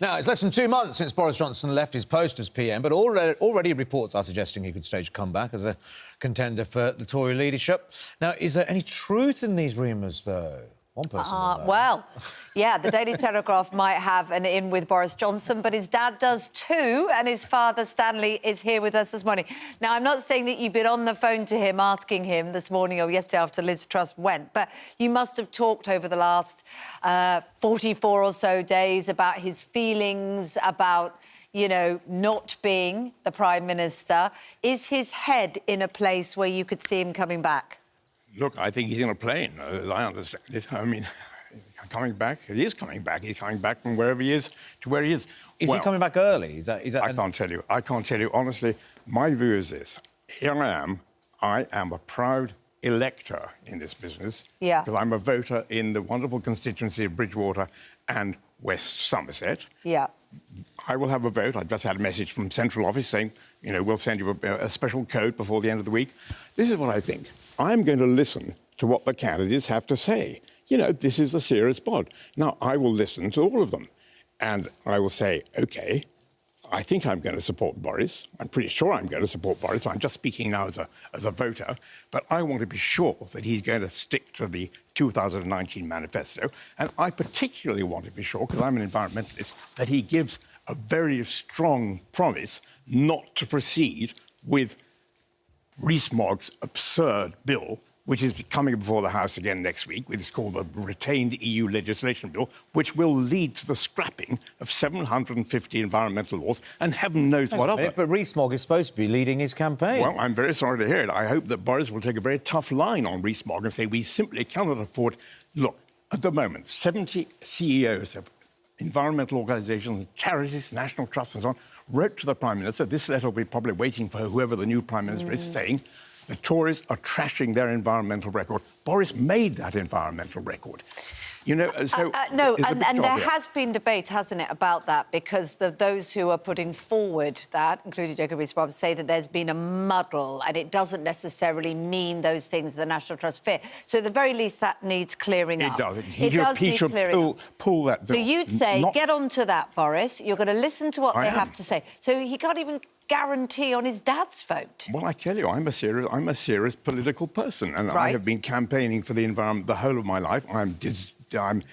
Now, it's less than 2 months since Boris Johnson left his post as PM, but already reports are suggesting he could stage a comeback as a contender for the Tory leadership. Now, is there any truth in these rumours, though? One person will know. Well, yeah, the Daily Telegraph might have an in with Boris Johnson, but his dad does too, and his father, Stanley, is here with us this morning. Now, I'm not saying that you've been on the phone to him, asking him this morning or yesterday after Liz Truss went, but you must have talked over the last 44 or so days about his feelings, about, you know, not being the Prime Minister. Is his head in a place where you could see him coming back? Look, I think he's in a plane, as I understand it. I mean, coming back, he is coming back. He's coming back from wherever he is to where he is. Is he coming back early? Is that I can't tell you. I can't tell you. Honestly, my view is this. Here I am. I am a proud elector in this business. Yeah. Because I'm a voter in the wonderful constituency of Bridgewater and West Somerset. Yeah. I will have a vote. I've just had a message from Central Office saying, you know, we'll send you a special code before the end of the week. This is what I think. I'm going to listen to what the candidates have to say. You know, this is a serious bod. Now, I will listen to all of them. And I will say, OK, I think I'm going to support Boris. I'm pretty sure I'm going to support Boris. I'm just speaking now as a voter. But I want to be sure that he's going to stick to the 2019 manifesto. And I particularly want to be sure, because I'm an environmentalist, that he gives a very strong promise not to proceed with Rees-Mogg's absurd bill, which is coming before the House again next week, which is called the Retained EU Legislation Bill, which will lead to the scrapping of 750 environmental laws and heaven knows what other. But Rees-Mogg is supposed to be leading his campaign. Well, I'm very sorry to hear it. I hope that Boris will take a very tough line on Rees-Mogg and say we simply cannot afford... Look, at the moment, 70 CEOs of environmental organisations, charities, national trusts and so on, wrote to the Prime Minister, this letter will be probably waiting for whoever the new Prime Minister is, saying the Tories are trashing their environmental record. Boris made that environmental record. You know, so... no, and there has been debate, hasn't it, about that, because those who are putting forward that, including Jacob Rees-Mogg, say that there's been a muddle and it doesn't necessarily mean those things the National Trust fit. So at the very least, that needs clearing up. It does. He should pull that bill. So you'd say, get on to that, Boris. You're going to listen to what they have to say. So he can't even guarantee on his dad's vote. Well, I tell you, I'm a serious political person, and I have been campaigning for the environment the whole of my life. I'm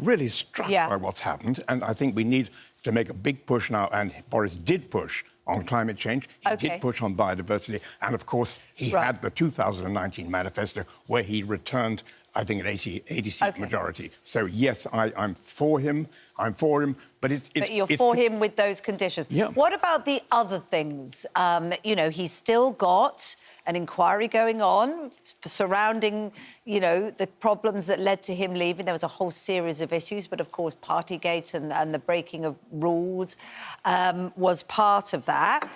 really struck by what's happened, and I think we need to make a big push now, and Boris did push on climate change, he did push on biodiversity, and, of course, he had the 2019 manifesto where he returned, I think, an 80-seat majority. So, yes, I'm for him, but it's... But you're for him with those conditions. Yeah. What about the other things? You know, he's still got an inquiry going on surrounding, you know, the problems that led to him leaving. There was a whole series of issues, but, of course, Partygate and the breaking of rules was part of that.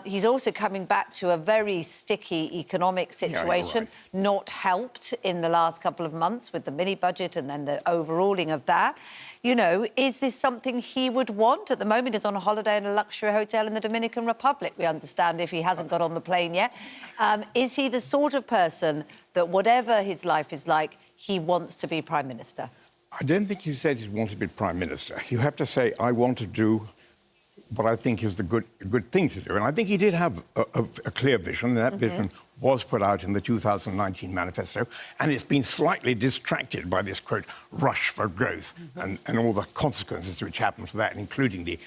He's also coming back to a very sticky economic situation, not helped in the last couple of months with the mini-budget and then the overhauling of that. You know, is this something he would want? At the moment, he's on a holiday in a luxury hotel in the Dominican Republic, we understand, if he hasn't got on the plane yet. Is he the sort of person that, whatever his life is like, he wants to be Prime Minister? I don't think you said he wants to be Prime Minister. You have to say, I want to do what I think is the good thing to do. And I think he did have a clear vision, and that vision was put out in the 2019 manifesto, and it's been slightly distracted by this, quote, rush for growth and all the consequences which happen for that, including the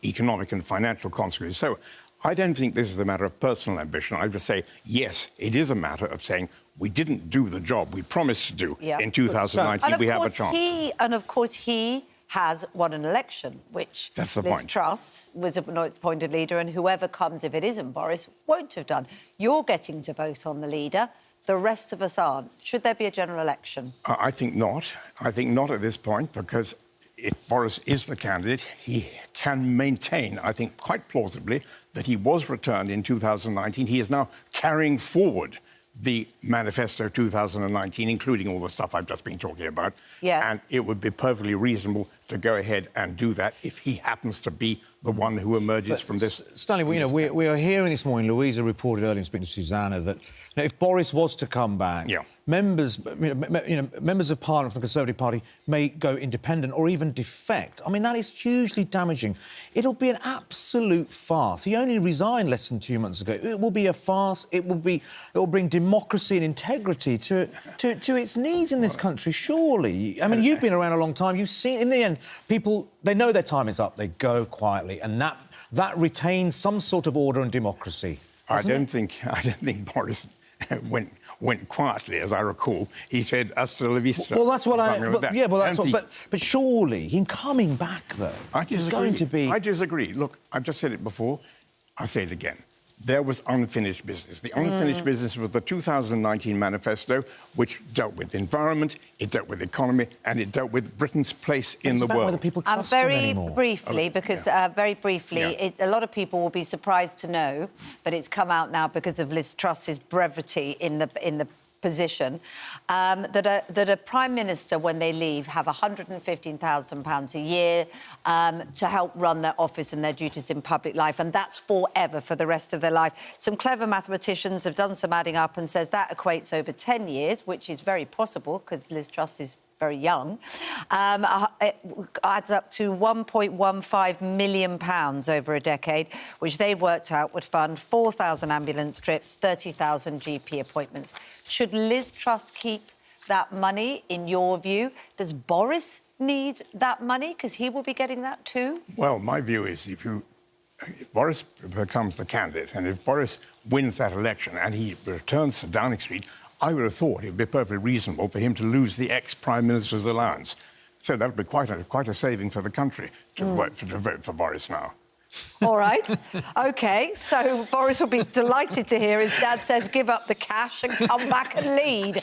economic and financial consequences. So I don't think this is a matter of personal ambition. I would say, yes, it is a matter of saying we didn't do the job we promised to do in 2019. We have a chance. And of course, he has won an election, which Liz Truss was appointed leader, and whoever comes, if it isn't Boris, won't have done. You're getting to vote on the leader. The rest of us aren't. Should there be a general election? I think not. I think not at this point, because if Boris is the candidate, he can maintain, I think quite plausibly, that he was returned in 2019. He is now carrying forward the manifesto 2019, including all the stuff I've just been talking about. And it would be perfectly reasonable to go ahead and do that if he happens to be the one who emerges from this. Stanley, we are hearing this morning, Louisa reported earlier in speaking to Susanna, that if Boris was to come back, members of Parliament from the Conservative Party may go independent or even defect. I mean, that is hugely damaging. It'll be an absolute farce. He only resigned less than 2 months ago. It will be a farce. It will bring democracy and integrity to its knees in this country, surely. I mean, you've been around a long time. You've seen, in the end, people, they know their time is up. They go quietly, and that retains some sort of order and democracy. I don't think Boris went quietly, as I recall. He said, "Hasta la vista." Well, that's what but surely, him coming back, though, is going to be... I disagree. Look, I've just said it before. I'll say it again. There was unfinished business. The unfinished business was the 2019 manifesto, which dealt with the environment, it dealt with the economy, and it dealt with Britain's place in the world. Whether people trust him anymore. Briefly, because very briefly, a lot of people will be surprised to know, but it's come out now because of Liz Truss's brevity in the position, that a Prime Minister, when they leave, have £115,000 a year to help run their office and their duties in public life, and that's forever, for the rest of their life. Some clever mathematicians have done some adding up and says that equates over 10 years, which is very possible, because Liz Truss is very young. It adds up to £1.15 million over a decade, which they've worked out would fund 4,000 ambulance trips, 30,000 GP appointments. Should Liz Truss keep that money, in your view? Does Boris need that money? Because he will be getting that too. Well, my view is if Boris becomes the candidate, and if Boris wins that election and he returns to Downing Street, I would have thought it would be perfectly reasonable for him to lose the ex-Prime Minister's allowance. So that would be quite a saving for the country to vote for Boris now. All right. OK, so Boris will be delighted to hear his dad says give up the cash and come back and lead.